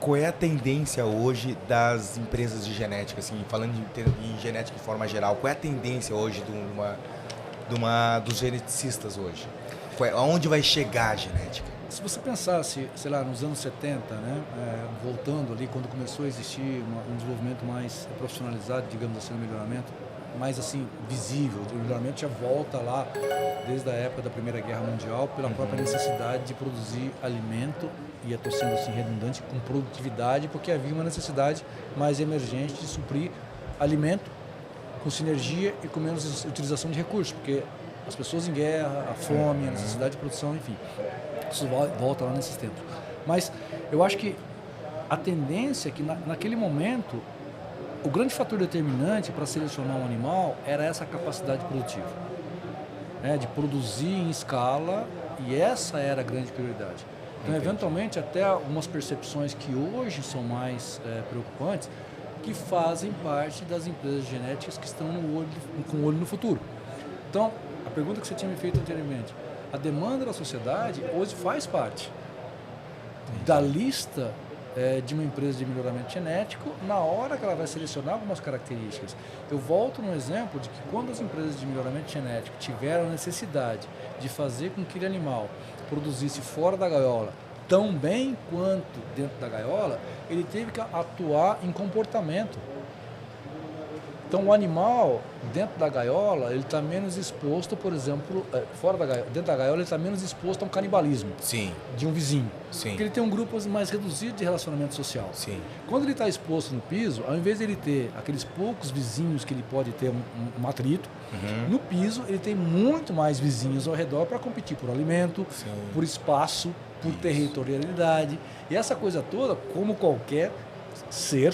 Qual é a tendência hoje das empresas de genética, assim, falando em genética de forma geral, qual é a tendência hoje dos geneticistas hoje? Aonde vai chegar a genética? Se você pensasse, sei lá, nos anos 70, né, voltando ali, quando começou a existir um desenvolvimento mais profissionalizado, digamos assim, no melhoramento, mais assim, visível, o melhoramento já volta lá desde a época da Primeira Guerra Mundial, pela própria necessidade de produzir alimento, e estou sendo assim redundante, com produtividade, porque havia uma necessidade mais emergente de suprir alimento com sinergia e com menos utilização de recursos, porque as pessoas em guerra, a fome, a necessidade de produção, enfim, isso volta lá nesses tempos. Mas eu acho que a tendência é que naquele momento o grande fator determinante para selecionar um animal era essa capacidade produtiva, né, de produzir em escala, e essa era a grande prioridade. Então, eventualmente, até algumas percepções que hoje são mais preocupantes, que fazem parte das empresas genéticas que estão com o olho no futuro. Então, a pergunta que você tinha me feito anteriormente, a demanda da sociedade hoje faz parte da lista de uma empresa de melhoramento genético na hora que ela vai selecionar algumas características. Eu volto no exemplo de que quando as empresas de melhoramento genético tiveram a necessidade de fazer com que aquele animal produzisse fora da gaiola tão bem quanto dentro da gaiola, ele teve que atuar em comportamento. Então, o animal, dentro da gaiola, ele está menos exposto, por exemplo, fora da gaiola, dentro da gaiola, ele está menos exposto a um canibalismo. Sim. De um vizinho. Sim. Porque ele tem um grupo mais reduzido de relacionamento social. Sim. Quando ele está exposto no piso, ao invés de ele ter aqueles poucos vizinhos que ele pode ter um atrito, no piso ele tem muito mais vizinhos ao redor para competir por alimento, por espaço, por territorialidade. E essa coisa toda, como qualquer ser,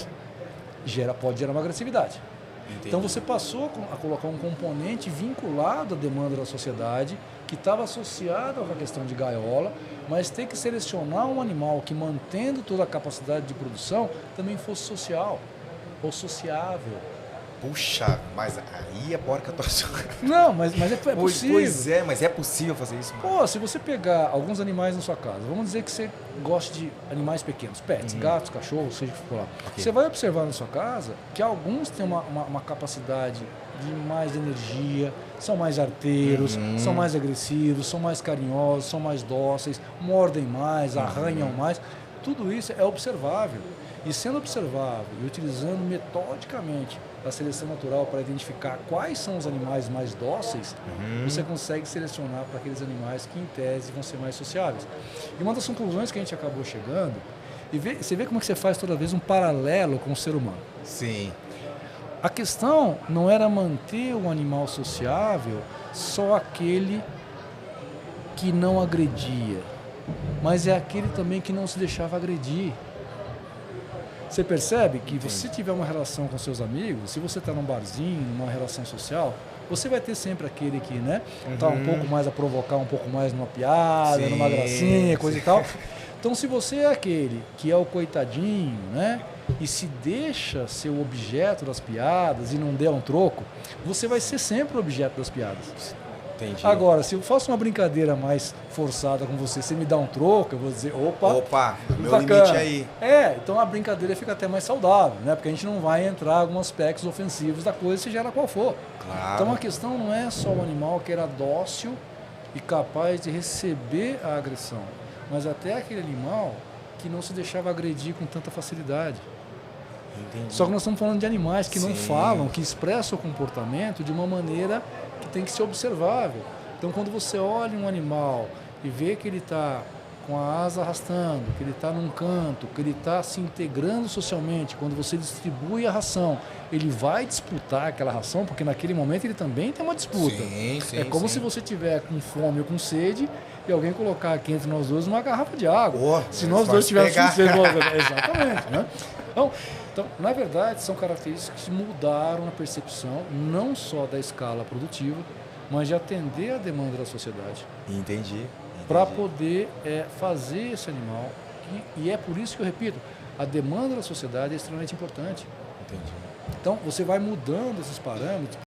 pode gerar uma agressividade. Entendi. Então você passou a colocar um componente vinculado à demanda da sociedade, que estava associado à questão de gaiola, mas tem que selecionar um animal que, mantendo toda a capacidade de produção, também fosse social ou sociável. Puxa, mas aí é porca atuação. Não, mas é possível. Pois é, mas é possível fazer isso. Pô, se você pegar alguns animais na sua casa, vamos dizer que você gosta de animais pequenos, pets, gatos, cachorros, seja o que for lá. Okay. Você vai observar na sua casa que alguns têm uma capacidade de mais energia, são mais arteiros, são mais agressivos, são mais carinhosos, são mais dóceis, mordem mais, arranham mais. Tudo isso é observável. E sendo observável e utilizando metodicamente a seleção natural para identificar quais são os animais mais dóceis, você consegue selecionar para aqueles animais que, em tese, vão ser mais sociáveis. E uma das conclusões que a gente acabou chegando, e você vê como é que você faz toda vez um paralelo com o ser humano. Sim. A questão não era manter o animal sociável só aquele que não agredia, mas é aquele também que não se deixava agredir. Você percebe que você tiver uma relação com seus amigos, se você está num barzinho, numa relação social, você vai ter sempre aquele que, né, tá um pouco mais a provocar, um pouco mais numa piada, numa gracinha, coisa e tal. Então, se você é aquele que é o coitadinho, né, e se deixa ser o objeto das piadas e não der um troco, você vai ser sempre o objeto das piadas. Entendi. Agora, se eu faço uma brincadeira mais forçada com você me dá um troco, eu vou dizer, opa, meu bacana. Limite aí. Então a brincadeira fica até mais saudável, né? Porque a gente não vai entrar em alguns aspectos ofensivos da coisa, seja ela qual for. Claro. Então a questão não é só o animal que era dócil e capaz de receber a agressão, mas até aquele animal que não se deixava agredir com tanta facilidade. Entendi. Só que nós estamos falando de animais que não falam, que expressam o comportamento de uma maneira que tem que ser observável. Então, quando você olha um animal e vê que ele está com a asa arrastando, que ele está num canto, que ele está se integrando socialmente, quando você distribui a ração, ele vai disputar aquela ração, porque naquele momento ele também tem uma disputa. É como se você tiver com fome ou com sede e alguém colocar aqui entre nós dois uma garrafa de água. Se nós dois tivéssemos sede, exatamente, né? Então, na verdade, são características que mudaram a percepção, não só da escala produtiva, mas de atender a demanda da sociedade. Entendi. Para poder fazer esse animal. E é por isso que eu repito, a demanda da sociedade é extremamente importante. Entendi. Então, você vai mudando esses parâmetros